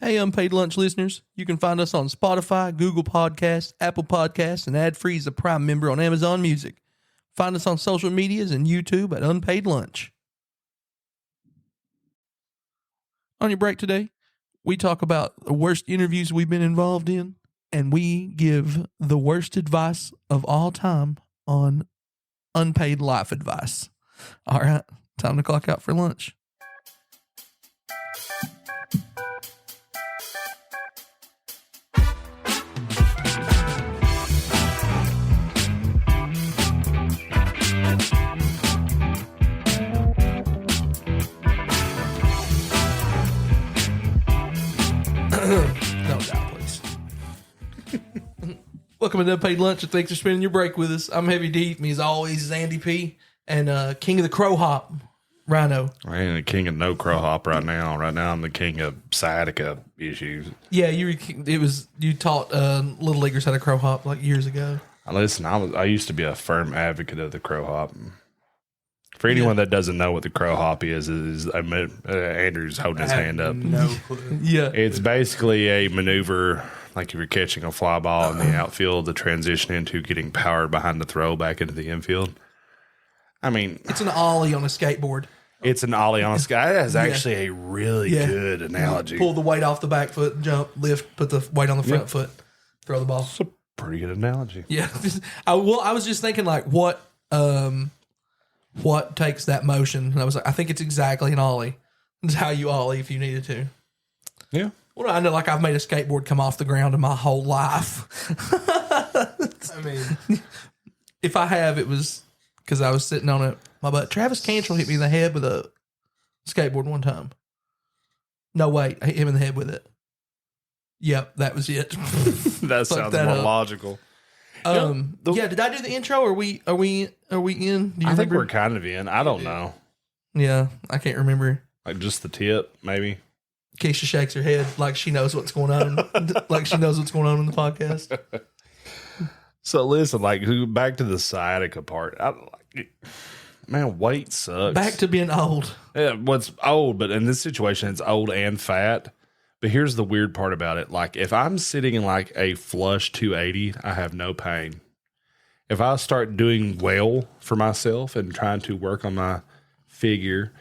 Hey, Unpaid Lunch listeners, you can find us on Spotify, Google Podcasts, Apple Podcasts, and ad-free as a Prime member on Amazon Music. Find us on social medias and YouTube at Unpaid Lunch. On your break today, we talk about the worst interviews we've been involved in, and we give the worst advice of all time on unpaid life advice. All right, time to clock out for lunch. No doubt, please. Welcome to Unpaid Lunch, and thanks for spending your break with us. I'm Heavy D. Me as always is Andy P. And King of the Crow Hop, Ryno. I ain't the king of no crow hop right now. Right now, I'm the king of sciatica issues. Yeah, you taught little leaguers how to crow hop like years ago. Listen, I used to be a firm advocate of the crow hop. For anyone that doesn't know what the crow hop is Andrew's holding his hand up. No clue. Yeah, It's basically a maneuver, like if you're catching a fly ball in the outfield, to transition into getting power behind the throw back into the infield. I mean, it's an ollie on a skateboard. it's an ollie on a sky. That is actually a really good analogy. Pull the weight off the back foot, jump, lift, put the weight on the front foot, throw the ball. It's a pretty good analogy. Yeah, I was just thinking like what takes that motion, and I was like, I think it's exactly an ollie. It's how you ollie if you needed to. Yeah. Well, I know, like I've made a skateboard come off the ground in my whole life. I mean, If I have, it was because I was sitting on it. My butt. Travis Cantrell hit me in the head with a skateboard one time. No, wait, I hit him in the head with it. Yep, that was it. That sounds that more up. logical. Did I do the intro? Are we in? Do you I think remember? we're kind of in. I don't know. Yeah, I can't remember. Like just the tip, maybe. Keisha shakes her head like she knows what's going on. Like she knows what's going on in the podcast. So listen, like back to the sciatica part. Man, weight sucks. Back to being old. Yeah, what's old, but in this situation, it's old and fat. But here's the weird part about it. Like if I'm sitting in like a flush 280, I have no pain. If I start doing well for myself and trying to work on my figure,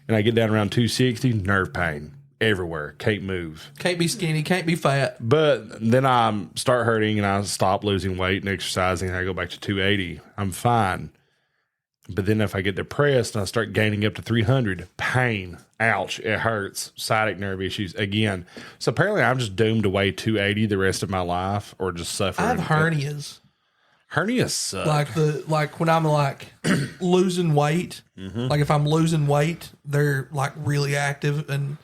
and I get down around 260, nerve pain everywhere. Can't move. Can't be skinny. Can't be fat. But then I start hurting and I stop losing weight and exercising and I go back to 280. I'm fine. But then if I get depressed and I start gaining up to 300, pain, ouch, it hurts, sciatic nerve issues again. So apparently I'm just doomed to weigh 280 the rest of my life or just suffer. I have hernias. Hernias suck. Like when I'm like losing weight, like if I'm losing weight, they're like really active and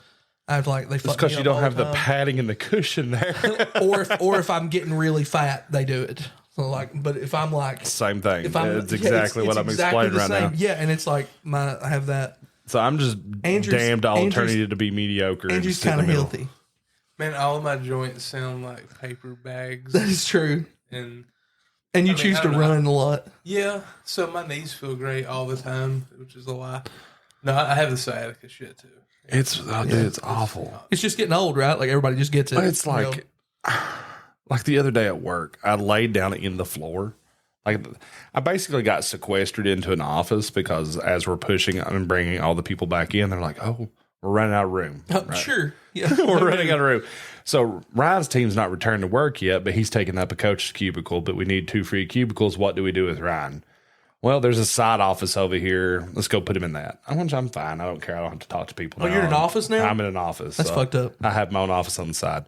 I have like they fuck It's because me you up don't all have the time. padding and the cushion there. or if I'm getting really fat, they do it. So like, but if I'm like Same thing. if I'm It's exactly what I'm exactly explaining the right same. now. Yeah, and it's like I have that. So I'm just damned alternative to be mediocre. and Andrew's just sit in kind of the middle. healthy. man, all of my joints sound like paper bags. That is true. And And you I mean, choose I to don't know. run a lot. yeah, so my knees feel great all the time, which is a lie. No, I have the sciatica shit too. It's awful. It's just getting old, right? Like everybody just gets it. It's you know? like the other day at work, I laid down in the floor. Like I basically got sequestered into an office because as we're pushing and bringing all the people back in, they're like, "Oh, we're running out of room." Right? Sure. Yeah. We're running out of room. So Ryan's team's not returned to work yet, but he's taking up a coach's cubicle. But we need 2 free cubicles. What do we do with Ryan? Well, there's a side office over here. Let's go put him in that. I'm fine. I don't care. I don't have to talk to people. Oh, you're in an office now? I'm in an office. That's fucked up. I have my own office on the side.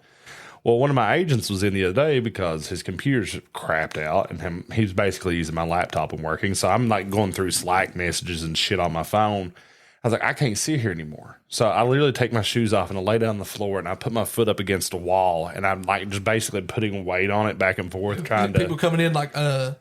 Well, one of my agents was in the other day because his computer's crapped out and he's basically using my laptop and working. So I'm like going through Slack messages and shit on my phone. I was like, I can't sit here anymore. So I literally take my shoes off and I lay down on the floor and I put my foot up against a wall and I'm like just basically putting weight on it back and forth, trying People to. coming in like, Yeah,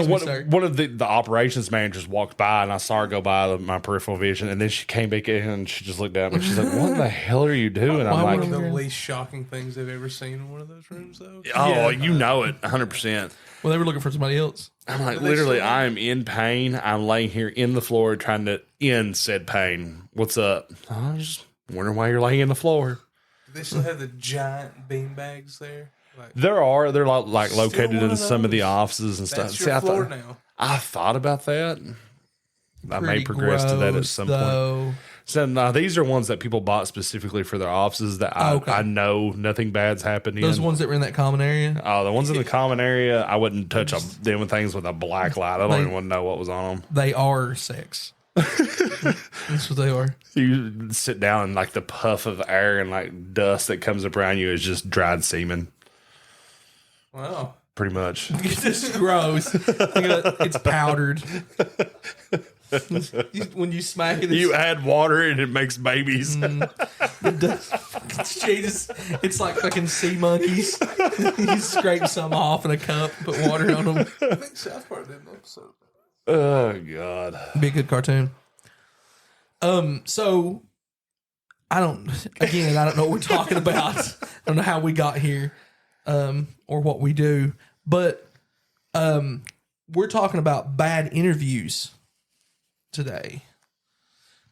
excuse me, sir. one of the operations managers walked by and I saw her go by my peripheral vision, and then she came back in and she just looked at me. She's like, "What the hell are you doing?" I'm Why like, would One of Okay. the least shocking things I've ever seen in one of those rooms, though. "Oh, you know it, 100%." well, they were looking for somebody else. I'm like, literally, I am in pain. I'm laying here in the floor trying to end said pain. What's up? I'm just wondering why you're laying in the floor. They still have the giant bean bags there. Like, They're like Still located one in of some of the those? offices and stuff. that's your floor now. I thought about that. I may Pretty progress to that at gross, some point. though. So now these are ones that people bought specifically for their offices that I know nothing bad's happened Those in. ones that were in that common area. Oh, the ones in the common area, I wouldn't touch them with things with a black light. I don't even want to know what was on them. They are sex. That's what they are. You sit down and like the puff of air and like dust that comes up around you is just dried semen, Wow. pretty much. It's just gross. It's powdered. When you smack it, You add water and it makes babies. Jesus, it's like fucking sea monkeys. You scrape some off in a cup, put water on them. I think South Park did an episode. Oh God. Be a good cartoon. So I don't know what we're talking about. I don't know how we got here, or what we do, but we're talking about bad interviews today.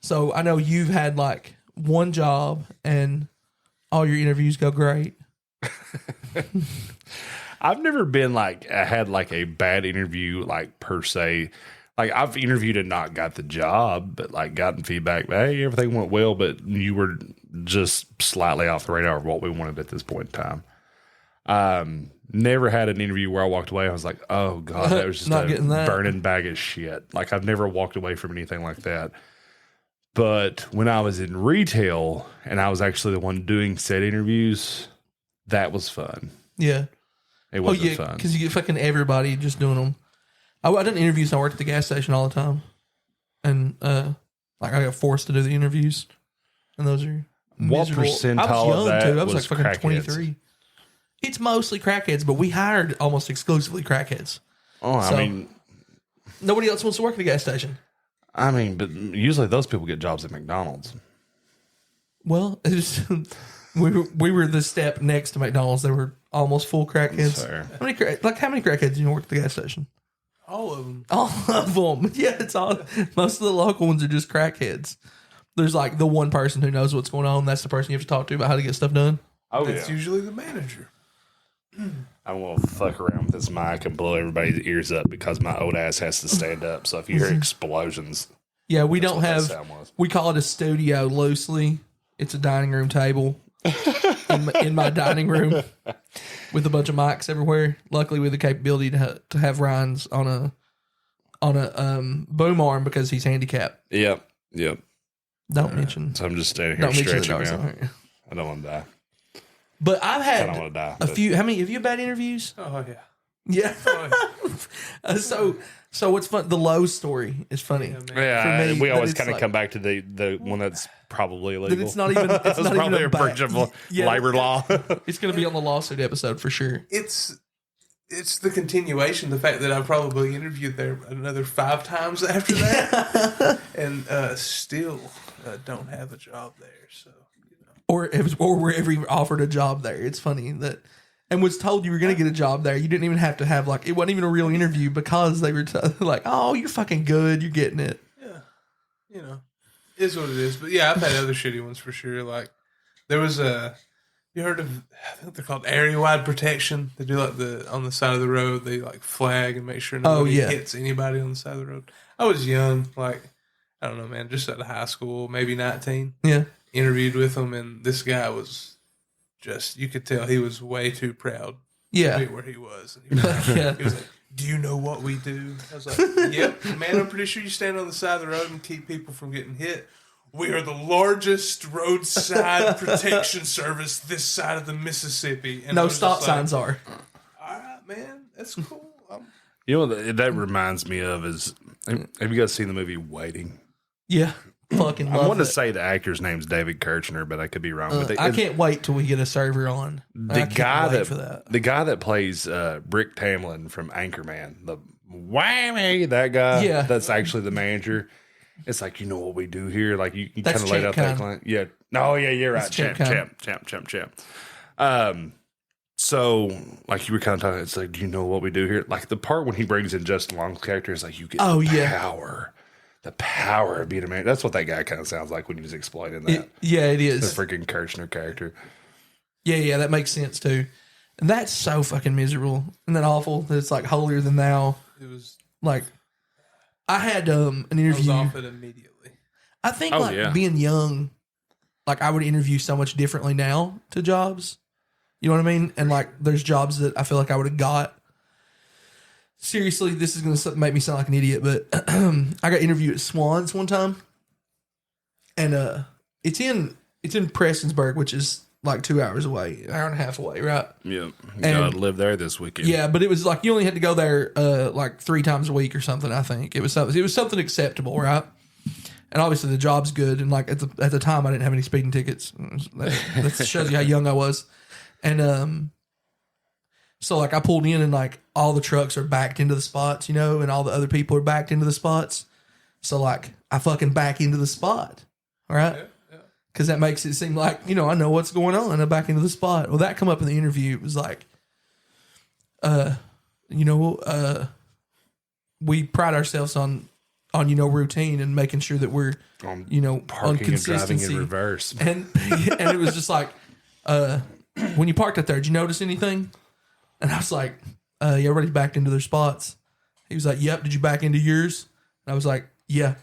So I know you've had like one job and all your interviews go great. I've never been like I had like a bad interview like per se. Like I've interviewed and not got the job, but like gotten feedback. Hey, everything went well, but you were just slightly off the radar of what we wanted at this point in time. Never had an interview where I walked away. I was like, oh God, that was just Not a getting that. burning bag of shit. Like I've never walked away from anything like that. But when I was in retail and I was actually the one doing said interviews, that was fun. Yeah. It wasn't fun. Because you get fucking everybody just doing them. I done interviews. I worked at the gas station all the time, and like I got forced to do the interviews, and those are What miserable. percentile I was young of that too. I was like was fucking crackheads? 23. It's mostly crackheads, but we hired almost exclusively crackheads. Oh, So- I mean, Nobody else wants to work at the gas station. but usually those people get jobs at McDonald's. Well, it's we were the step next to McDonald's. They were almost full crackheads. Fair. How many crackheads do you work at the gas station? All of them. All of them. Yeah, it's all. Most of the local ones are just crackheads. There's like the one person who knows what's going on. That's the person you have to talk to about how to get stuff done. Oh, That's usually the manager. I'm going to fuck around with this mic and blow everybody's ears up because my old ass has to stand up. So if you hear explosions, Yeah, we that's don't what that have. sound was. We call it a studio loosely. It's a dining room table in my dining room with a bunch of mics everywhere. Luckily, with the capability to have Ryan's on a boom arm because he's handicapped. Yep. Don't mention. So I'm just standing here Don't mention the stretching dogs. now. I don't want to die. But I've I had don't want to die. a but- few. How many? Have you had bad interviews? Oh yeah. Yeah. Oh, yeah. So what's fun? The Lowe's story is funny. Yeah, man. Yeah, For me, we that always it's kind of like- come back to the one that's probably illegal. That it's not even. It's That's not probably even a breach of labor law. It's going to be on the lawsuit episode for sure. It's the continuation. The fact that I probably interviewed there another 5 times after that, and still don't have a job there. So Or were ever even offered a job there. It's funny that, and was told you were going to get a job there. You didn't even have to have like, it wasn't even a real interview because they were like, oh, you're fucking good. You're getting it. yeah, is what it is. But yeah, I've had other shitty ones for sure. Like there was you heard of? I think they're called area wide protection. They do like on the side of the road. They like flag and make sure nobody hits anybody on the side of the road. I was young, like I don't know, man, just out of high school, maybe 19. Yeah. Interviewed with him, and this guy was just, you could tell he was way too proud Yeah. to be where he was. And he was like, Yeah. he was like, do you know what we do? I was like, yep, man, I'm pretty sure you stand on the side of the road and keep people from getting hit. We are the largest roadside protection service this side of the Mississippi. And I No was stop just like, signs are. all right, man, that's cool. You know what that reminds me of is, have you guys seen the movie Waiting? Yeah. Fucking I love want to it. say the actor's name's David Kirchner, but I could be wrong. But I can't wait till we get a server on. the I guy can't wait that for that. the guy that plays Brick Tamlin from Anchorman, the whammy, that guy, Yeah. that's actually the manager. It's like, you know what we do here? Like you kind That's of laid Champ out that Con. client. Yeah. No, yeah, you're right. That's Champ Champ. So like you were kind of talking, it's like, do you know what we do here? Like the part when he brings in Justin Long's character is like, you get power. The power of being a man. That's what that guy kind of sounds like when he was explaining that. Yeah, it The is. freaking Kirchner character. Yeah, that makes sense too. And that's so fucking miserable. Isn't that awful? That it's like holier than thou. It was. Like, I had an I was interview. off it immediately. I think being young, like I would interview so much differently now to jobs. You know what I mean? And like, there's jobs that I feel like I would have got. Seriously, this is going to make me sound like an idiot, but I got interviewed at Swans one time, and it's in Prestonsburg, which is like 2 hours away, an hour and a half away, right? Yeah, gotta live there this weekend. Yeah, but it was like you only had to go there like 3 times a week or something. I think it was something acceptable, right? And obviously the job's good, and like at the time I didn't have any speeding tickets. That shows you how young I was. And so like I pulled in and like all the trucks are backed into the spots, you know, and all the other people are backed into the spots. So like I fucking back into the spot, right? Yeah. Because that makes it seem like, you know, I know what's going on and I back into the spot. Well, that come up in the interview. It was like, we pride ourselves on routine and making sure that we're on parking and driving in consistency. reverse. And it was just like, when you parked up there, did you notice anything? And I was like, yeah, everybody's backed into their spots. He was like, yep. Did you back into yours? And I was like, yeah.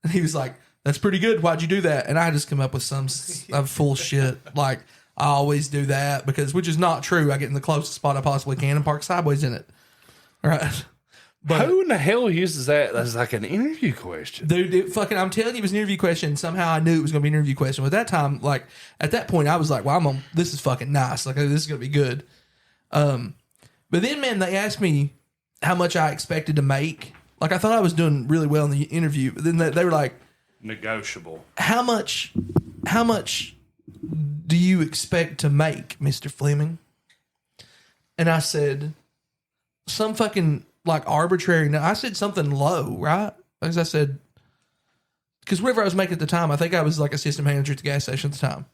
And he was like, that's pretty good. Why'd you do that? And I just come up with some full shit. Like, I always do that which is not true. I get in the closest spot I possibly can and park sideways in it. Right. But who in the hell uses that as like an interview question? Dude, I'm telling you, it was an interview question. Somehow I knew it was going to be an interview question. But at that time, like, at that point, I was like, well, this is fucking nice. Like, this is going to be good. But then, man, they asked me how much I expected to make. Like, I thought I was doing really well in the interview. But then they were like, negotiable. How much do you expect to make, Mr. Fleming? And I said, some fucking like arbitrary. No, I said something low, right? As I said, because whatever I was making at the time, I think I was like assistant manager at the gas station at the time,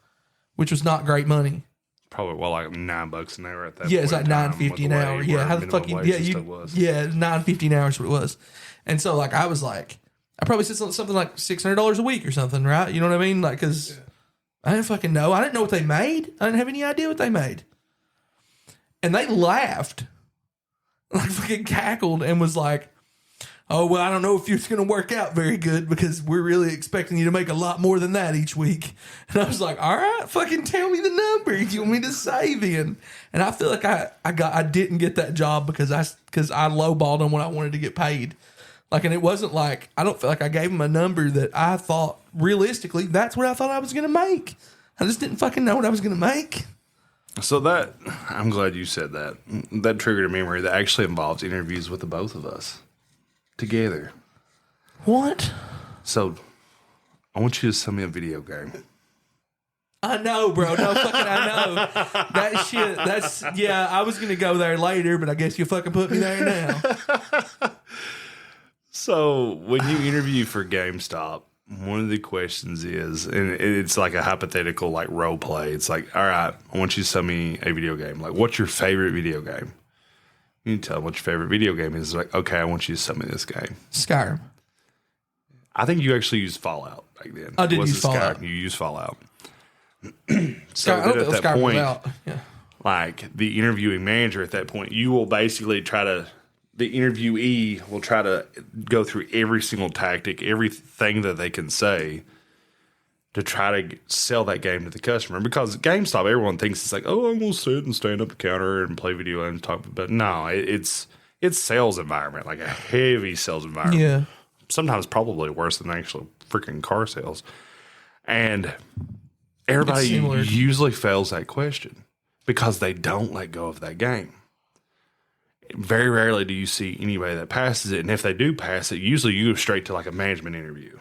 which was not great money. Probably like $9 an hour at that. Yeah, it's like $9.50 an hour. Yeah, how the fuck you? Yeah, $9.50 an hour is what it was. And so like I was like, I probably said something like $600 a week or something, right? You know what I mean? Like, because I didn't fucking know. I didn't know what they made. I didn't have any idea what they made. And they laughed, like fucking cackled, and was like, oh, well, I don't know if it's going to work out very good because we're really expecting you to make a lot more than that each week. And I was like, all right, fucking tell me the number you want me to say then. And I feel like I didn't get that job because I lowballed on what I wanted to get paid. Like, and it wasn't like, I don't feel like I gave him a number that I thought realistically, that's what I thought I was going to make. I just didn't fucking know what I was going to make. So that, I'm glad you said that. That triggered a memory that actually involves interviews with the both of us together. What? So I want you to send me a video game. I know, bro. No, fucking I know. That shit, yeah, I was going to go there later, but I guess you fucking put me there now. So when you interview for GameStop, one of the questions is, and it's like a hypothetical like role play. It's like, all right, I want you to send me a video game. Like, what's your favorite video game? You tell them what your favorite video game is. It's like, okay, I want you to send me this game. Skyrim. I think you actually used Fallout back then. I did use Fallout. You used Fallout. So at that point, yeah. Like the interviewing manager at that point, you will basically the interviewee will try to go through every single tactic, everything that they can say to try to sell that game to the customer. Because GameStop, everyone thinks it's like, oh, I'm going to sit and stand up the counter and play video and talk. But no, it's sales environment, like a heavy sales environment. Yeah. Sometimes probably worse than actual freaking car sales. And everybody usually fails that question because they don't let go of that game. Very rarely do you see anybody that passes it. And if they do pass it, usually you go straight to like a management interview.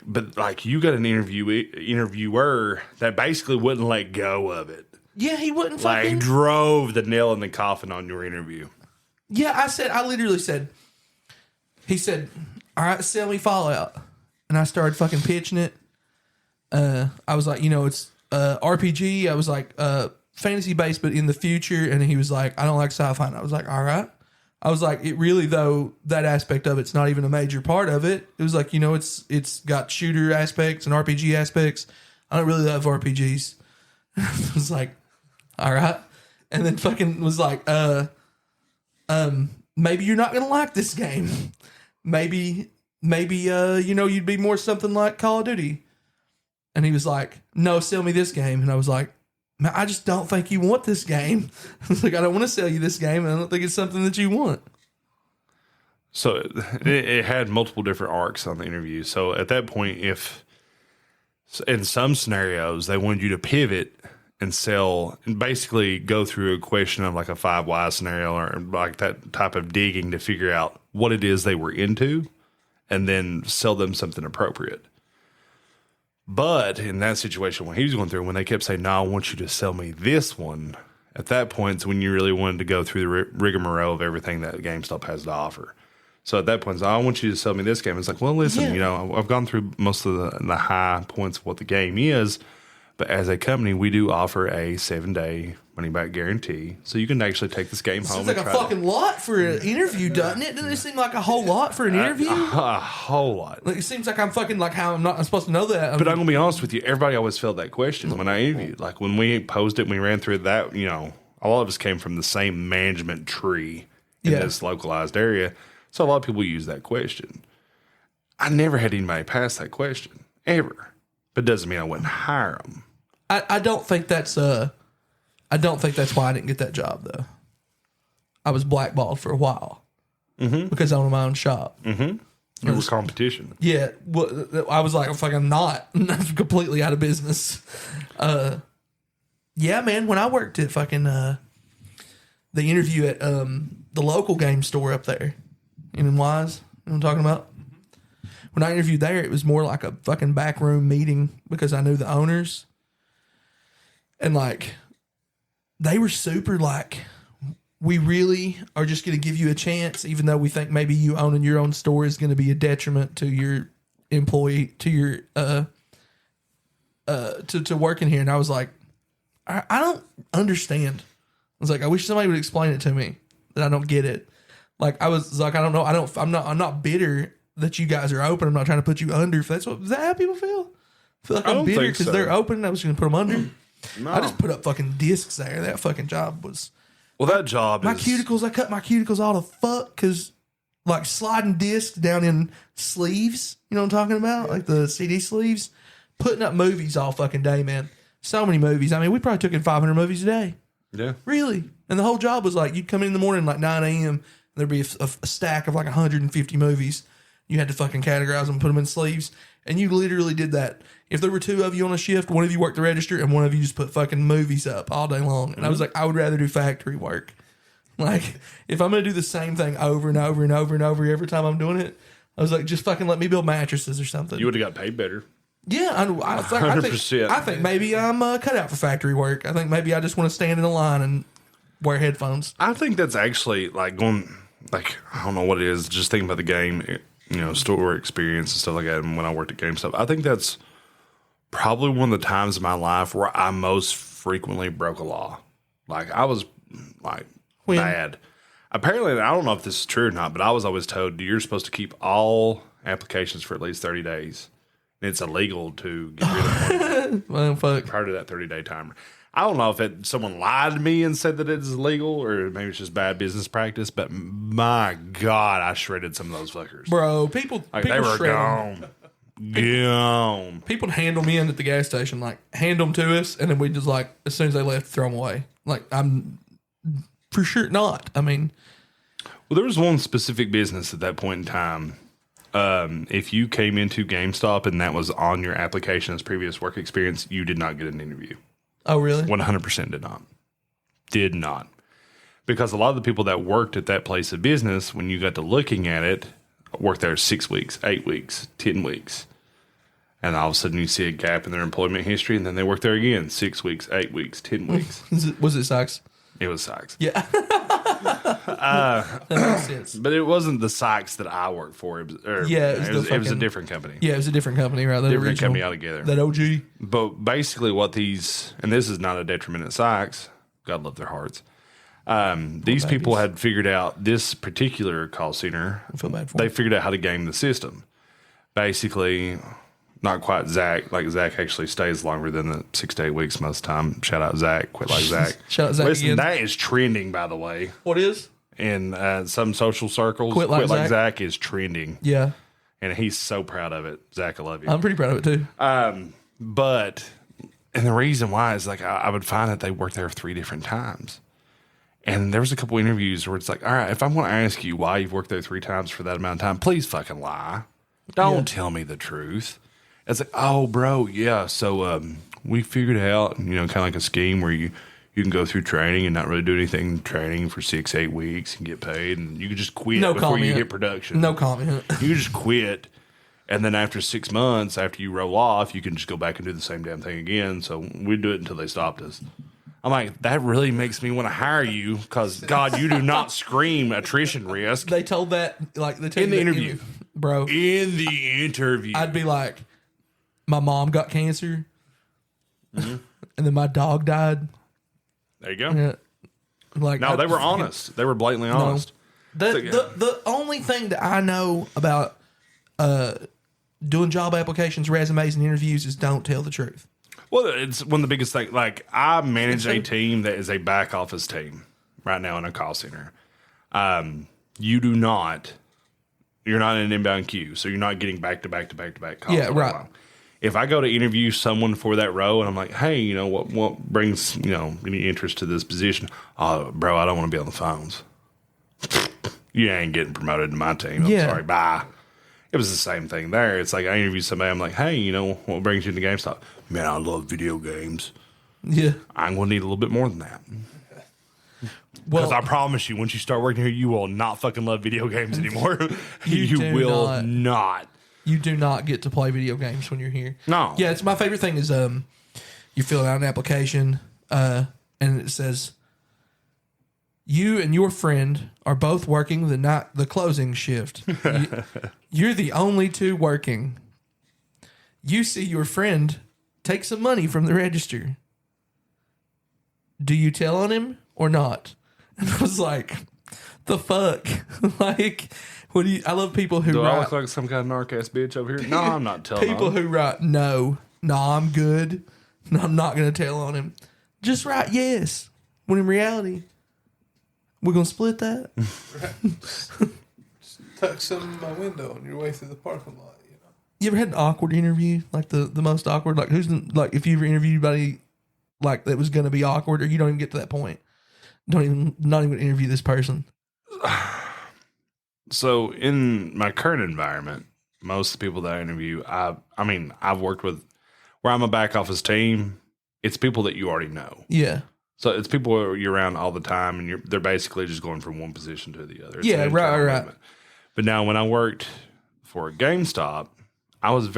But like you got an interviewer that basically wouldn't let go of it. Yeah, he wouldn't fucking. Like drove the nail in the coffin on your interview. Yeah, I literally said, he said, all right, sell me Fallout. And I started fucking pitching it. I was like, it's RPG. I was like, fantasy based, but in the future. And he was like, I don't like sci-fi. And I was like, all right. I was like, it really, though, that aspect of it's not even a major part of it. It was like, it's got shooter aspects and RPG aspects. I don't really love RPGs. I was like, all right. And then fucking was like, maybe you're not gonna like this game. Maybe you'd be more something like Call of Duty. And he was like, no, sell me this game. And I was like, man, I just don't think you want this game. I was like, I don't want to sell you this game. And I don't think it's something that you want. So it had multiple different arcs on the interview. So at that point, if in some scenarios they wanted you to pivot and sell and basically go through a question of like a 5 why scenario or like that type of digging to figure out what it is they were into and then sell them something appropriate. But in that situation, when he was going through, when they kept saying, no, I want you to sell me this one, at that point, it's when you really wanted to go through the rigmarole of everything that GameStop has to offer. So at that point, it's, I want you to sell me this game. It's like, well, listen, I've gone through most of the high points of what the game is, but as a company, we do offer a 7-day money-back guarantee, so you can actually take this game home. Seems like a fucking lot for an interview, doesn't it? Doesn't it seem like a whole lot for an interview? A whole lot. Like, it seems like I'm fucking like how I'm supposed to know that. But I'm gonna be honest with you, everybody always felt that question when I interviewed. Like when we posed it, and we ran through that. A lot of us came from the same management tree in this localized area, so a lot of people use that question. I never had anybody pass that question ever, but it doesn't mean I wouldn't hire them. I don't think that's why I didn't get that job though. I was blackballed for a while because I owned my own shop. You were competition. Yeah, well, I was like, fuck, I'm not. I'm completely out of business. Yeah, man. When I worked at fucking the interview at the local game store up there in Wise, you know what I'm talking about? When I interviewed there, it was more like a fucking backroom meeting because I knew the owners. And like, they were super like, we really are just going to give you a chance, even though we think maybe you owning your own store is going to be a detriment to your employee, to your, to working here. And I was like, I don't understand. I was like, I wish somebody would explain it to me that I don't get it. Like, I was like, I don't know. I'm not bitter that you guys are open. I'm not trying to put you under. If that's is that how people feel? I feel like I'm bitter because they're open and I was going to put them under. No. I just put up fucking discs there. That fucking job was. Well, that job my cuticles. I cut my cuticles all the fuck because, like, sliding discs down in sleeves. You know what I'm talking about? Like the CD sleeves. Putting up movies all fucking day, man. So many movies. I mean, we probably took in 500 movies a day. Yeah. Really. And the whole job was like, you'd come in the morning like 9 a.m. and there'd be a stack of like 150 movies. You had to fucking categorize them, put them in sleeves. And you literally did that. If there were 2 of you on a shift, one of you worked the register and one of you just put fucking movies up all day long. And I was like, I would rather do factory work. Like, if I'm going to do the same thing over and over and over and over every time I'm doing it, I was like, just fucking let me build mattresses or something. You would have got paid better. Yeah, I think maybe I'm cut out for factory work. I think maybe I just want to stand in a line and wear headphones. I think that's actually like going, like, I don't know what it is, just thinking about the game, store experience and stuff like that. And when I worked at GameStop, I think that's probably one of the times in my life where I most frequently broke a law. Like, I was like bad. Apparently, I don't know if this is true or not, but I was always told you're supposed to keep all applications for at least 30 days. It's illegal to get rid of one well, fuck. prior to that 30-day timer. I don't know if someone lied to me and said that it is illegal or maybe it's just bad business practice, but my God, I shredded some of those fuckers. Bro, people they were gone. Gone. People would handle me in at the gas station, like, hand them to us, and then we just, like, as soon as they left, throw them away. Like, I'm for sure not. I mean. Well, there was one specific business at that point in time. If you came into GameStop and that was on your application as previous work experience, you did not get an interview. Oh, really? 100% did not. Did not. Because a lot of the people that worked at that place of business, when you got to looking at it, worked there 6 weeks, 8 weeks, 10 weeks. And all of a sudden you see a gap in their employment history, and then they work there again 6 weeks, 8 weeks, 10 weeks. Was it Sykes? It was Sykes. Yeah. That makes sense. But it wasn't the Sykes that I worked for. It was a different company. Yeah, it was a different company, right? Different company altogether. That OG. But basically what these, and this is not a detriment at Sykes, God love their hearts. These people had figured out this particular call center. I feel bad for They them. figured out how to game the system. Basically, not quite Zach. Like Zach actually stays longer than the 6 to 8 weeks most of the time. Shout out Zach. Quit like Zach. Shout out Zach Listen, again. that is trending, by the way. What is? In some social circles, Quit like Zach is trending. Yeah. And he's so proud of it. Zach, I love you. I'm pretty proud of it too. But, and the reason why is like I would find that they worked there 3 different times. And there was a couple interviews where it's like, all right, if I'm going to ask you why you've worked there 3 times for that amount of time, please fucking lie. Don't tell me the truth. It's like, oh, bro, yeah. So we figured out, kind of like a scheme where you can go through training and not really do anything in training for 6, 8 weeks and get paid. And you can just quit before you hit production. No comment. You can just quit. And then after 6 months, after you roll off, you can just go back and do the same damn thing again. So we do it until they stopped us. I'm like, that really makes me want to hire you because, God, you do not scream attrition risk. They told that, like, they told In the interview. Bro. In the interview. I'd be like, my mom got cancer, and then my dog died. There you go. Yeah. Like, No, they were honest. They were blatantly honest. The only thing that I know about doing job applications, resumes, and interviews is don't tell the truth. Well, it's one of the biggest things. Like, I manage a team that is a back office team right now in a call center. You're not in an inbound queue, so you're not getting back to back calls. Yeah, right. If I go to interview someone for that role and I'm like, hey, what brings, any interest to this position? Oh, bro, I don't want to be on the phones. You ain't getting promoted to my team. I'm sorry, bye. It was the same thing there. It's like I interviewed somebody. I'm like, hey, what brings you to GameStop? Man, I love video games. Yeah. I'm going to need a little bit more than that. Because I promise you, once you start working here, you will not fucking love video games anymore. You will not. You do not get to play video games when you're here. No. Yeah, it's my favorite thing is you fill out an application and it says you and your friend are both working the closing shift. You're the only 2 working. You see your friend take some money from the register. Do you tell on him or not? And I was like, the fuck? Like, what do you? I love people who Do write. I look like some kind of narc ass bitch over here? No, I'm not telling people on him. who write no, I'm good. No, I'm not going to tell on him. Just write yes. When in reality, we're going to split that. Tuck some in my window on your way through the parking lot. You ever had an awkward interview? Like the most awkward? Like if you ever interviewed anybody like that was going to be awkward, or you don't even get to that point? Not even interview this person. So in my current environment, most of the people that I interview, I've worked with where I'm a back office team. It's people that you already know. Yeah. So it's people you're around all the time, and they're basically just going from one position to the other. It's Yeah, an right. movement. But now when I worked for a GameStop, I was not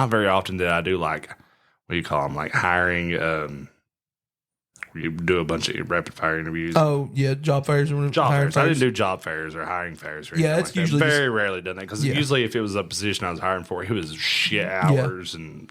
very often did I do like, what do you call them? Like hiring, you do a bunch of rapid fire interviews. Oh yeah, job fairs. Job fairs. I didn't do job fairs or hiring fairs. Or Yeah, it's like usually very rarely done that because usually if it was a position I was hiring for, it was shit hours and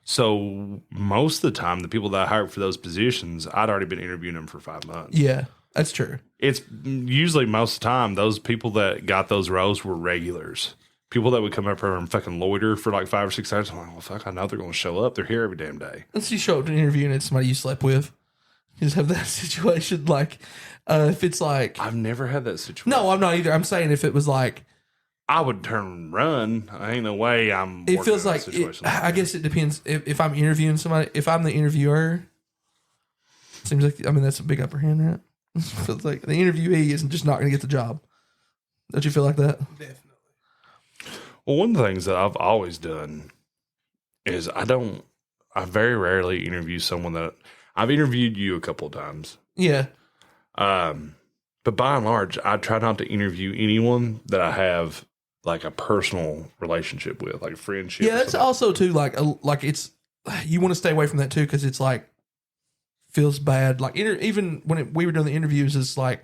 So most of the time, the people that I hired for those positions, I'd already been interviewing them for 5 months. Yeah, that's true. It's usually most of the time those people that got those roles were regulars. People that would come up here and fucking loiter for like 5 or 6 hours. I'm like, well, fuck, I know they're going to show up. They're here every damn day. Let's you show up to an interview and it's somebody you slept with. You just have that situation. Like, if it's like, I've never had that situation. no, I'm not either. I'm saying if it was like, I would turn and run. I ain't no way I'm. it feels like, I guess it depends. If I'm interviewing somebody, if I'm the interviewer, seems like, that's a big upper hand, right? It feels like the interviewee isn't just not going to get the job. Don't you feel like that? Definitely. Well, one of the things that I've always done is I very rarely interview someone that I've interviewed you a couple of times. Yeah. But by and large, I try not to interview anyone that I have like a personal relationship with, like a friendship. Yeah, that's also too like it's you want to stay away from that too because it's like feels bad. Like even when we were doing the interviews, it's like,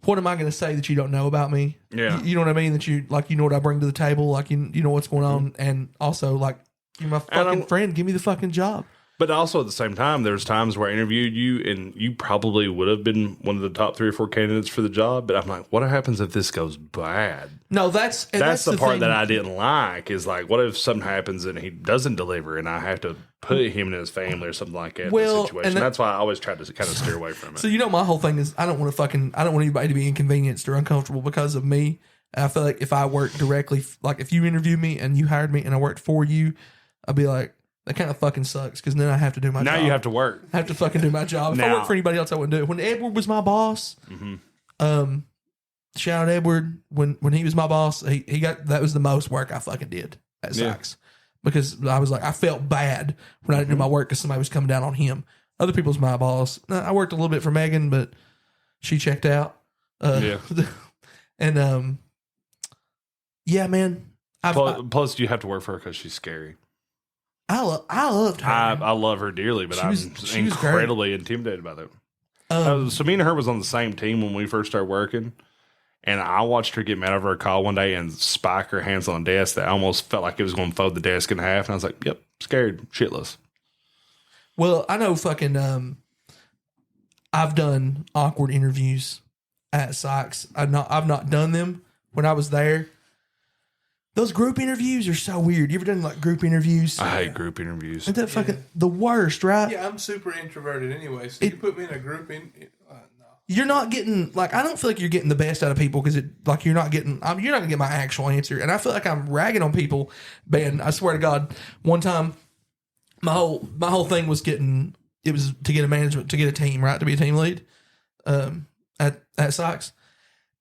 what am I going to say that you don't know about me? Yeah, you know what I mean. That you know what I bring to the table. Like you know what's going on, and also like you're my fucking friend. Give me the fucking job. But also at the same time, there's times where I interviewed you and you probably would have been one of the top 3 or 4 candidates for the job. But I'm like, what happens if this goes bad? No, that's the part thing. that I didn't like is like, what if something happens and he doesn't deliver and I have to put him and his family or something like that in the situation. That's why I always try to kind of steer away from it. So, my whole thing is I don't want anybody to be inconvenienced or uncomfortable because of me. And I feel like if I work directly, like if you interviewed me and you hired me and I worked for you, I'd be like, that kind of fucking sucks because then I have to do my job. Now you have to work. I have to fucking do my job. If I worked for anybody else, I wouldn't do it. When Edward was my boss, shout out Edward. When he was my boss, he got that was the most work I fucking did at Sykes because I was like I felt bad when I didn't do my work because somebody was coming down on him. Other people's my boss. I worked a little bit for Megan, but she checked out. And yeah, man. Plus, you have to work for her because she's scary. I loved her. I love her dearly, but I'm incredibly intimidated by that. So me and her was on the same team when we first started working, and I watched her get mad over a call one day and spike her hands on the desk that I almost felt like it was going to fold the desk in half, and I was like, "Yep, scared shitless." Well, I know fucking. I've done awkward interviews at Sykes. I've not done them when I was there. Those group interviews are so weird. You ever done like group interviews? I hate group interviews. Isn't that fucking the worst, right? Yeah, I'm super introverted anyway. So you put me in a group no. You're not getting like I don't feel like you're getting the best out of people because you're not getting. You're not gonna get my actual answer, and I feel like I'm ragging on people. Man, I swear to God, one time my whole thing was to get a team, right, to be a team lead, at Sykes,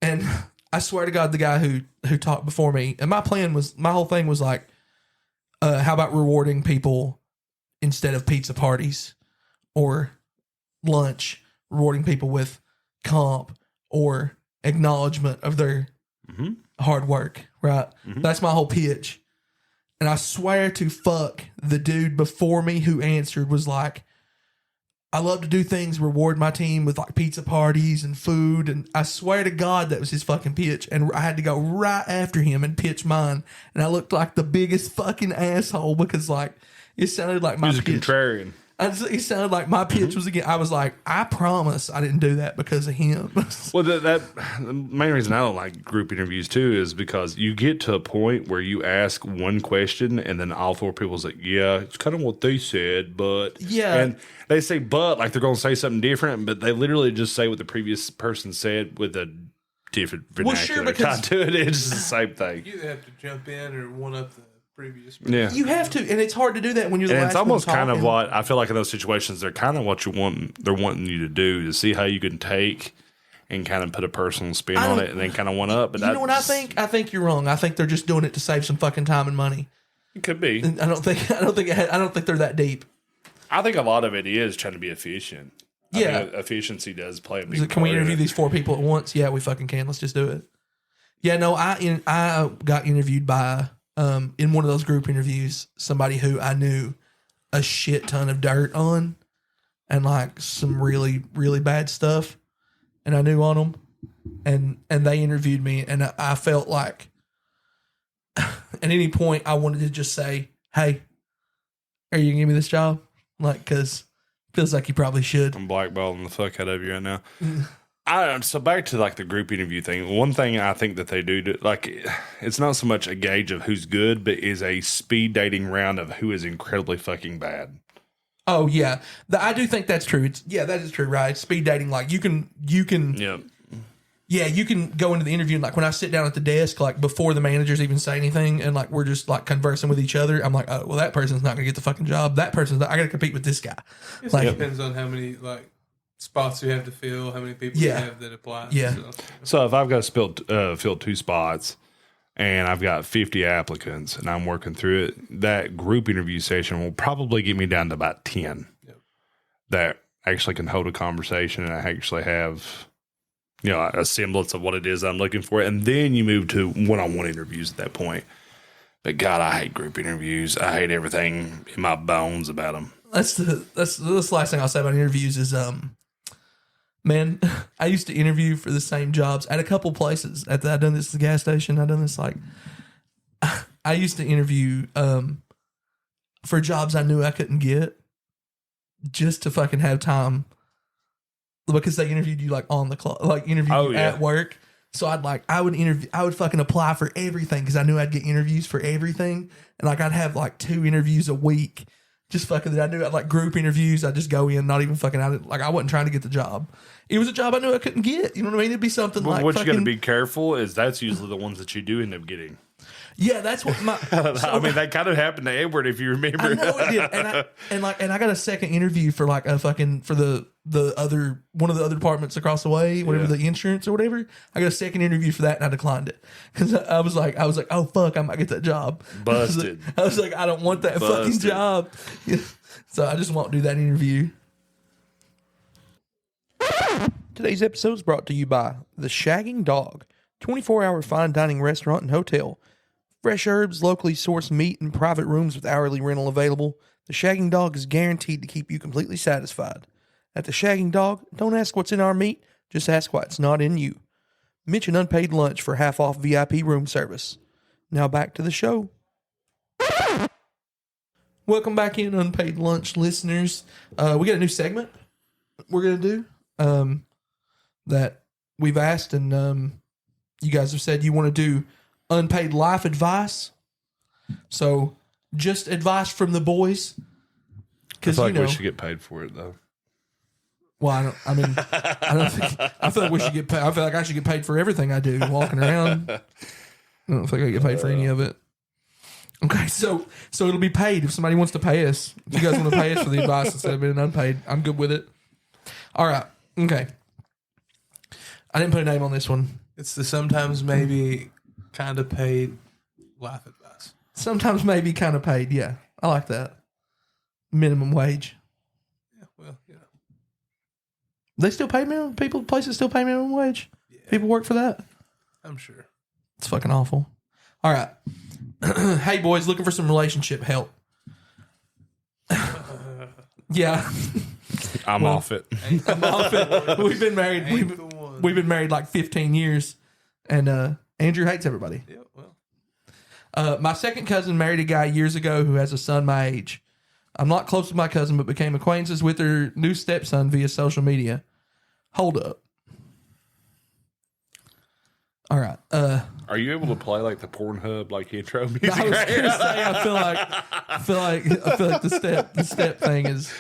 and. I swear to God, the guy who talked before me, and my whole thing was like, how about rewarding people instead of pizza parties or lunch, rewarding people with comp or acknowledgement of their hard work, right? Mm-hmm. That's my whole pitch. And I swear to fuck, the dude before me who answered was like, I love to do things, reward my team with like pizza parties and food. And I swear to God, that was his fucking pitch. And I had to go right after him and pitch mine. And I looked like the biggest fucking asshole because like it sounded like my pitch. He was a contrarian. It sounded like my pitch was again. I was like, I promise I didn't do that because of him. Well, the main reason I don't like group interviews too is because you get to a point where you ask one question and then all 4 people's like, yeah, it's kind of what they said, but and they say but like they're going to say something different, but they literally just say what the previous person said with a different vernacular tied to it. It's the same thing. You either have to jump in or one up the previous person. Yeah, you have to, and it's hard to do that when you're the last one. It's almost kind of what I feel like in those situations. They're kind of what they're wanting you to do to see how you can take and kind of put a personal spin on it, and then kind of one up. But you know what I think? I think you're wrong. I think they're just doing it to save some fucking time and money. It could be. I don't think they're that deep. I think a lot of it is trying to be efficient. Yeah, efficiency does play a big part. Can we interview these 4 people at once? Yeah, we fucking can. Let's just do it. Yeah, no, I got interviewed by. In one of those group interviews, somebody who I knew a shit ton of dirt on and like some really, really bad stuff. And I knew on them and they interviewed me and I felt like at any point I wanted to just say, hey, are you gonna give me this job? Like, cause feels like you probably should. I'm blackballing the fuck out of you right now. So back to like the group interview thing. One thing I think that they do, like, it's not so much a gauge of who's good, but is a speed dating round of who is incredibly fucking bad. Oh yeah, I do think that's true. That is true, right? Speed dating, like you can, you can go into the interview and like when I sit down at the desk, like before the managers even say anything, and like we're just like conversing with each other. I'm like, oh well, that person's not gonna get the fucking job. That person's I got to compete with this guy. It depends on how many like spots you have to fill, how many people you have that apply. Yeah. So if I've got to fill 2 spots and I've got 50 applicants and I'm working through it, that group interview session will probably get me down to about 10 that actually can hold a conversation and I actually have, a semblance of what it is I'm looking for. And then you move to one-on-one interviews at that point. But God, I hate group interviews. I hate everything in my bones about them. That's the last thing I'll say about interviews is, man, I used to interview for the same jobs at a couple places. I've done this at the gas station. I've done this I used to interview for jobs I knew I couldn't get. just to fucking have time because they interviewed you like on the clock, like interviewed you at work. So I would fucking apply for everything because I knew I'd get interviews for everything. And like I'd have like 2 interviews a week. Just fucking that I knew like group interviews. I just go in, not even fucking out. Like I wasn't trying to get the job. It was a job I knew I couldn't get. You know what I mean? It'd be something but like what fucking, you got to be careful is that's usually the ones that you do end up getting. Yeah, that's what my. I mean, that kind of happened to Edward, if you remember. I know it did, and I got a second interview for like a fucking for the other one of the other departments across the way, whatever the insurance or whatever. I got a second interview for that, and I declined it because I was like, oh fuck, I might get that job. Busted. I was like, I don't want that fucking job. So I just won't do that interview. Today's episode is brought to you by The Shagging Dog, 24-hour fine dining restaurant and hotel. Fresh herbs, locally sourced meat, and private rooms with hourly rental available. The Shagging Dog is guaranteed to keep you completely satisfied. At The Shagging Dog, don't ask what's in our meat, just ask why it's not in you. Mention unpaid lunch for half-off VIP room service. Now back to the show. Welcome back in, unpaid lunch listeners. We got a new segment we're going to do that we've asked, and you guys have said you want to do unpaid life advice. So just advice from the boys. I feel like we should get paid for it, though. Well, I feel like we should get paid. I feel like I should get paid for everything I do walking around. I don't think I get paid for any of it. Okay, so it'll be paid if somebody wants to pay us. If you guys want to pay us for the advice instead of being unpaid, I'm good with it. All right. Okay. I didn't put a name on this one. It's the sometimes maybe kind of paid life advice. Sometimes maybe kind of paid. Yeah, I like that. Minimum wage. Yeah, well, they still pay minimum. Places still pay minimum wage. Yeah. People work for that. I'm sure. It's fucking awful. All right. Hey boys, looking for some relationship help. Yeah. I'm off it. I'm off it. We've been married. We've been married like 15 years, and Andrew hates everybody. Yeah, well. My second cousin married a guy years ago who has a son my age. I'm not close to my cousin, but became acquaintances with her new stepson via social media. Hold up. All right. Are you able to play like the Pornhub like intro music? I was gonna say, I feel like the step thing is.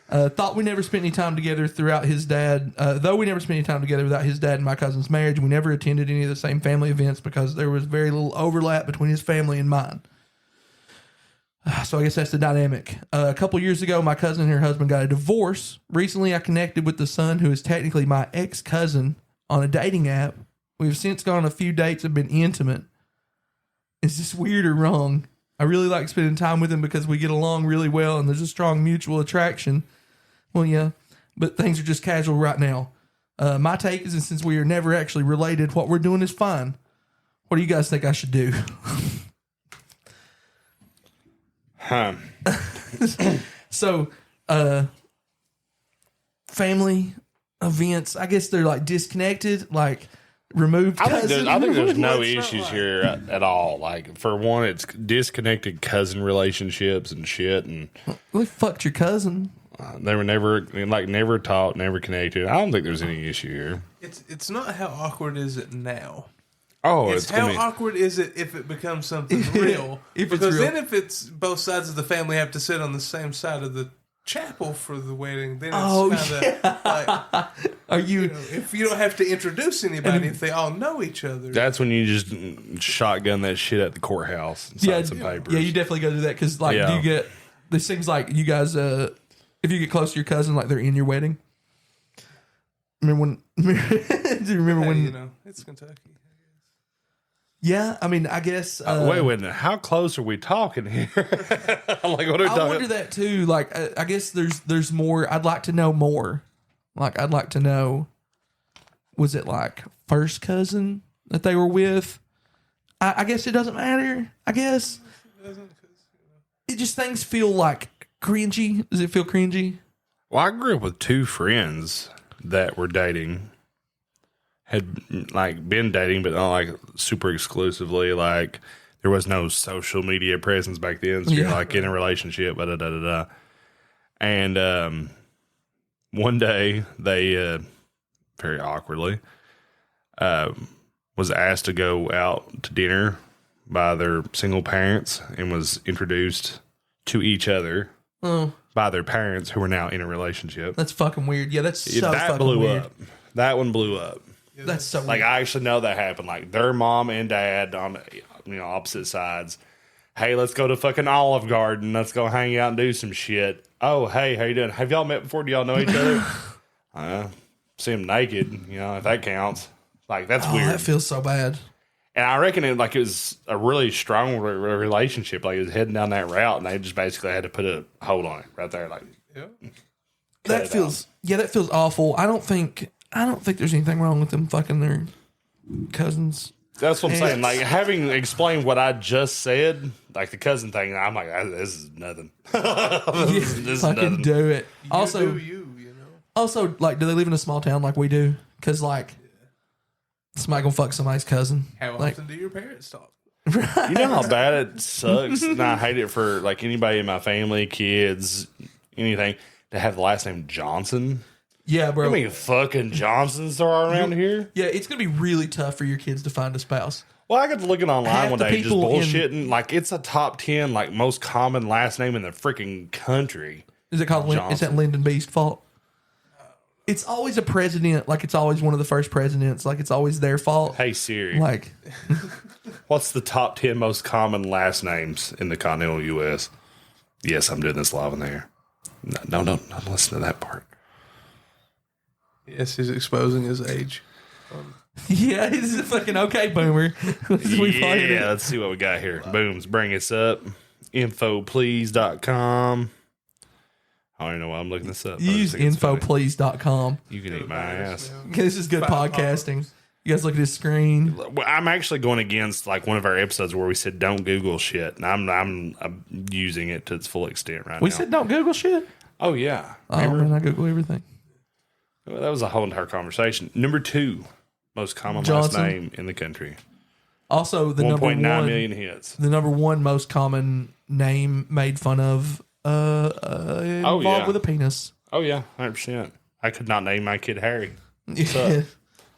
Thought we never spent any time together throughout his dad. Though we never spent any time together without his dad and my cousin's marriage, we never attended any of the same family events because there was very little overlap between his family and mine. So I guess that's the dynamic. A couple years ago, my cousin and her husband got a divorce. Recently, I connected with the son, who is technically my ex-cousin, on a dating app. We've since gone on a few dates and been intimate. Is this weird or wrong? I really like spending time with him because we get along really well and there's a strong mutual attraction. Well, yeah, but things are just casual right now. My take is that since we are never actually related, what we're doing is fine. What do you guys think I should do? So, family events, I guess they're like disconnected, like removed cousins. I think there's no issues here at all. Like, for one, it's disconnected cousin relationships and shit. And well, they fucked your cousin. They were never taught, never connected. I don't think there's any issue here. It's not how awkward is it now. Oh, it's how awkward is it if it becomes something real? Because then if it's both sides of the family have to sit on the same side of the chapel for the wedding, then it's kind of like, are you if you don't have to introduce anybody, if they all know each other. That's when you just shotgun that shit at the courthouse and sign some papers. Yeah, you definitely go do that because do you get? This seems like you guys. If you get close to your cousin, like they're in your wedding. Remember when? Do you remember when? It's Kentucky. Yeah, I mean, I guess. Wait, how close are we talking here? Like, what are we talking? I wonder that too. Like, I guess there's more. I'd like to know more. Like, I'd like to know. Was it like first cousin that they were with? I guess it doesn't matter. I guess it just things feel like cringy. Does it feel cringy? Well, I grew up with 2 friends that were dating. Had like been dating, but not like super exclusively. Like, there was no social media presence back then, so you're like in a relationship, And one day they very awkwardly was asked to go out to dinner by their single parents and was introduced to each other by their parents who were now in a relationship. That's fucking weird. Yeah, that's so that fucking blew weird. up. That one blew up. That's so Like, weird. I actually know that happened. Like, their mom and dad on opposite sides. Hey, let's go to fucking Olive Garden. Let's go hang out and do some shit. Oh, hey, how you doing? Have y'all met before? Do y'all know each other? See them naked, if that counts. Like, that's weird. That feels so bad. And I reckon it was a really strong relationship. Like, it was heading down that route, and they just basically had to put a hold on it right there. Like, That feels awful. I don't think there's anything wrong with them fucking their cousins. that's what I'm saying. Like, having explained what I just said, like the cousin thing, I'm like, this is nothing. this is Fucking nothing. do it. Also, do you know? Also, like, do they live in a small town like we do? Because, like, somebody gonna fuck somebody's cousin. How Like, often do your parents talk? You know how bad it sucks, and I hate it for like anybody in my family, kids, anything, to have the last name Johnson. yeah, bro. How many fucking Johnsons there are around here? Yeah, it's gonna be really tough for your kids to find a spouse. Well, I got to looking online Half one the day, just people in- bullshitting. Like, it's a top 10 like most common last name in the freaking country. Is it called? Is Johnson. that Lyndon B's fault? It's always a president. Like, it's always one of the first presidents. Like, it's always their fault. Hey Siri, Like, what's the top 10 most common last names in the continental U.S.? Yes, I'm doing this live in there. No, don't listen to that part. Yes, he's exposing his age. yeah, he's a fucking okay boomer. Yeah, let's see what we got here. Booms, bring us up. Infoplease.com. I don't even know why I'm looking this up. You use infoplease.com. You can eat my ass. Okay, this is good podcasting. You guys look at his screen. Well, I'm actually going against like one of our episodes where we said don't Google shit, and I'm using it to its full extent right now. We said don't Google shit. oh yeah, Oh man, I Google everything. well, that was a whole entire conversation. Number 2 most common Johnson. last name in the country. Also, the number 1.9 one million hits. the number one most common name made fun of involved yeah. with a penis. Oh yeah, 100%. I could not name my kid Harry. Yeah.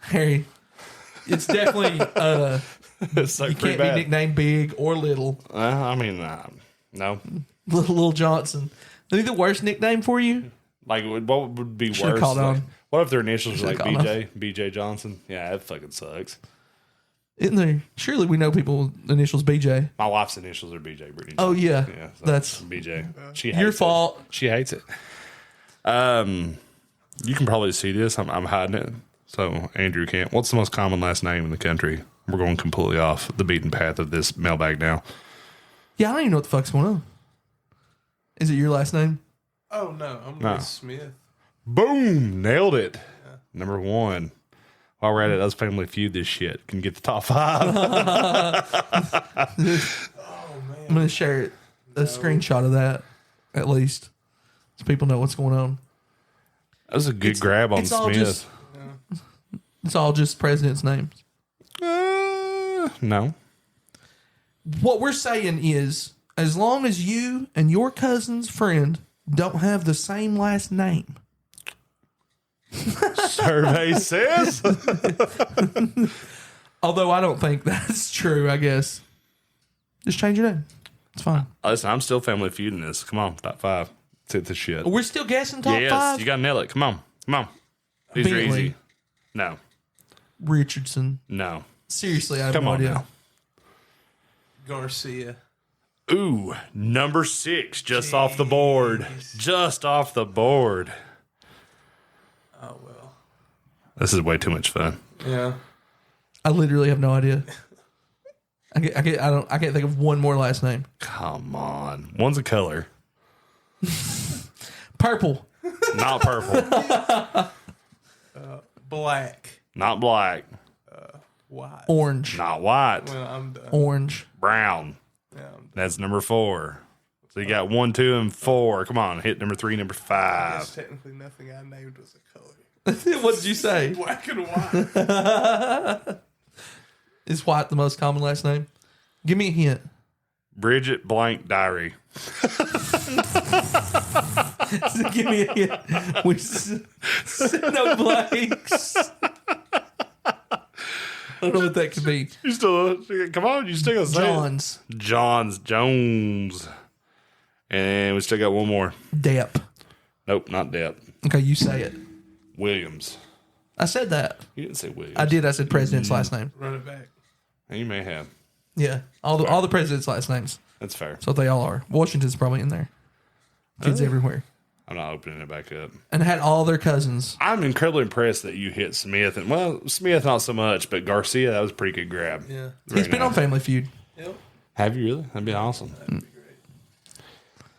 Harry. It's definitely It's like you pretty can't be bad. nicknamed big or little. I mean, no. Little Johnson. Maybe the worst nickname for you? Like, what would be Should've worse? called Like, on. what if their initials were like Should've called BJ Johnson? Yeah, that fucking sucks. Isn't there? Surely we know people initials BJ. My wife's initials are BJ Brittany. Oh yeah. Yeah, so That's BJ. She hates your it. fault. She hates it. You can probably see this. I'm hiding it, so Andrew can't. What's the most common last name in the country? We're going completely off the beaten path of this mailbag now. Yeah, I don't even know what the fuck's going on. Is it your last name? Oh no, I'm No. with Smith. Boom, nailed it. Number 1. While we're at it, us Family Feud this shit. Can get the top 5. I'm gonna share a screenshot of that at least, so people know what's going on. That was a good grab on it's all Smith. just- It's all just presidents' names. No. What we're saying is, as long as you and your cousin's friend don't have the same last name, Survey says. although I don't think that's true, I guess just change your name. It's fine. Listen, I'm still Family Feuding this. Come on, top 5. Let's hit this shit. We're still guessing top Yes, five. you got to nail it. Come on. Come on. These are Bentley. easy. No. Richardson. No. Seriously, I have Come no on idea. now. Garcia. Ooh, number 6, just off the board. Just off the board. Oh well. This is way too much fun. Yeah. I literally have no idea. I can't think of one more last name. Come on. One's a color. Purple. Not purple. Black. Not black. White. Orange. Not white. Well, I'm done. Orange. Brown. Yeah, I'm done. That's number 4. So you got 1, 2, and 4. Come on, hit number 3, number Guess 5. technically nothing I named was a color. What did you say? Black and white. Is white the most common last name? Give me a hint. Bridget Blank Diary. So give me a hint. No blanks. I don't know what that could be. You still come on? You still gonna say Jones. And we still got one more. Depp. Nope, not Depp. Okay, you say it. Williams. I said that. You didn't say Williams. I did. I said president's last name. Run it back. You may have. Yeah, all the president's last names. That's fair. That's what they all are. Washington's probably in there. Kids everywhere. I'm not opening it back up. And had all their cousins. I'm incredibly impressed that you hit Smith. And well, Smith not so much, but Garcia, that was a pretty good grab. Yeah. He's been on Family Feud. Yep. Have you really? That'd be awesome. That'd be great.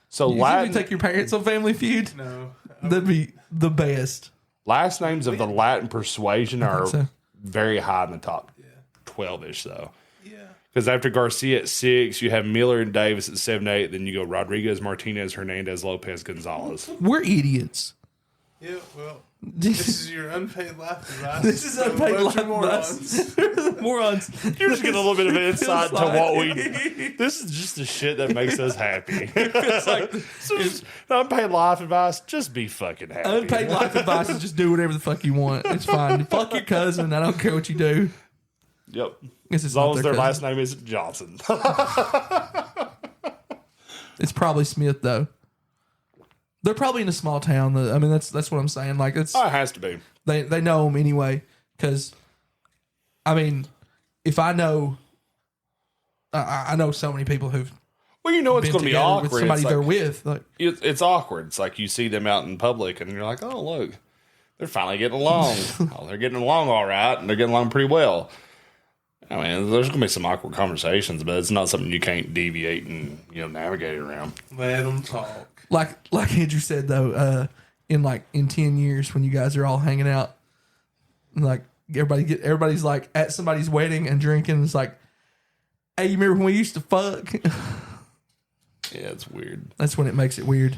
So You take your parents on Family Feud? No. That'd be the best. last names of the Latin persuasion are so. very high in the top 12-ish, though. Yeah. Because after Garcia at 6, you have Miller and Davis at 7, 8. Then you go Rodriguez, Martinez, Hernandez, Lopez, Gonzalez. We're idiots. Yeah, well, this is your unpaid life advice. This is unpaid life morons. advice. Morons. You're just getting a little bit of an insight to like- what we. This is just the shit that makes us happy. It's like unpaid life advice. Just be fucking happy. Unpaid life advice is just do whatever the fuck you want. It's fine. Fuck your cousin. I don't care what you do. Yep. As long as their last name is Johnson. It's probably Smith though. They're probably in a small town. I mean, that's what I'm saying. Like it's Oh, it has to be. they know him anyway. Because I mean, if I know, I know so many people who've Well, you know it's been going to be together awkward. with somebody It's they're like- with. Like, It's awkward. It's like you see them out in public and you're like, oh, look, they're finally getting along. Oh, they're getting along all right, and they're getting along pretty well. I mean, there's going to be some awkward conversations, but it's not something you can't deviate and navigate around. Let them talk. like Andrew said though, in 10 years when you guys are all hanging out, like everybody's like at somebody's wedding and drinking. It's like, hey, you remember when we used to fuck? Yeah, it's weird. That's when it makes it weird.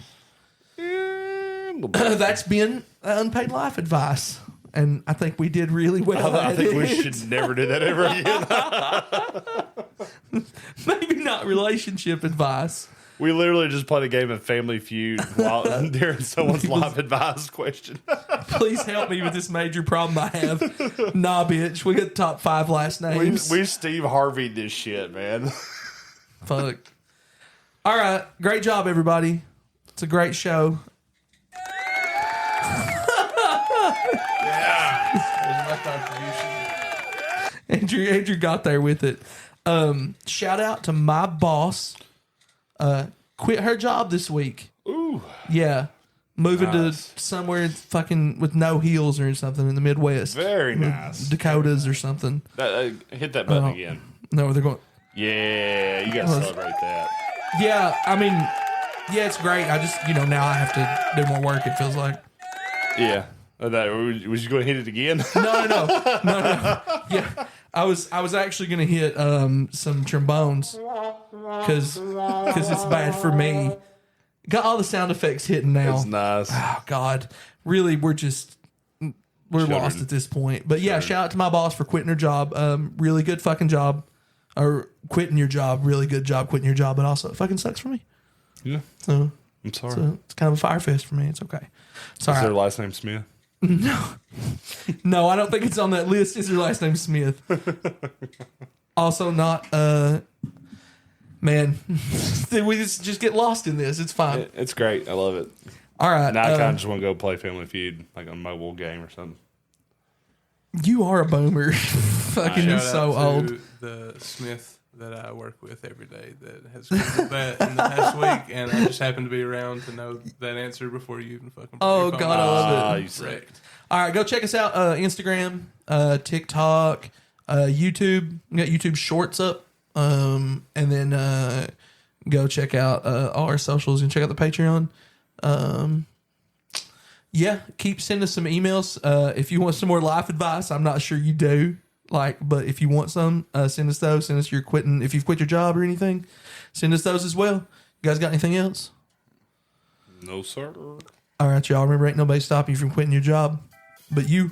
A little bit. That's been unpaid life advice. And I think we did really well. I at think we it. should never do that ever again. Maybe not relationship advice. We literally just played a game of Family Feud during someone's life advice question. Please help me with this major problem I have. Nah, bitch. We got top 5 last names. We Steve Harvey this shit, man. Fuck. All right. Great job, everybody. It's a great show. There's my contribution. Andrew got there with it. Shout out to my boss. Quit her job this week. Ooh. Yeah. Moving Nice. to somewhere fucking with no heels or something in the Midwest. Very nice. Dakotas or something. Hit that button again. No, they're going. Yeah, you got to celebrate that. Yeah, I mean, yeah, it's great. I just, now I have to do more work, it feels like. Yeah. Was you going to hit it again? No. Yeah, I was actually going to hit some trombones because it's bad for me. Got all the sound effects hitting now. It's nice. Oh, God. Really, we're lost at this point. But yeah, shout out to my boss for quitting her job. Really good fucking job. Or quitting your job. Really good job quitting your job. But also, it fucking sucks for me. Yeah. So I'm sorry. it's kind of a fire fest for me. It's okay. Is their Sorry. last name Smith? No, I don't think it's on that list. Is her last name Smith? Also not, man, we just get lost in this. It's fine. It's great. I love it. All right. Now I kind of just want to go play Family Feud, like a mobile game or something. You are a boomer. Fucking Shout so out old. to the Smith that I work with every day that has Googled that in the past week, and I just happened to be around to know that answer before you even fucking. Oh, your phone God, I out. love it. You suck. Wrecked. All right, go check us out. Instagram, TikTok, YouTube. We got YouTube Shorts up. And then go check out all our socials and check out the Patreon. Yeah, keep sending us some emails. If you want some more life advice, I'm not sure you do. But if you want some, send us those. Send us your quitting. If you've quit your job or anything, send us those as well. You guys got anything else? No, sir. All right, y'all. Remember, ain't nobody stopping you from quitting your job, but you.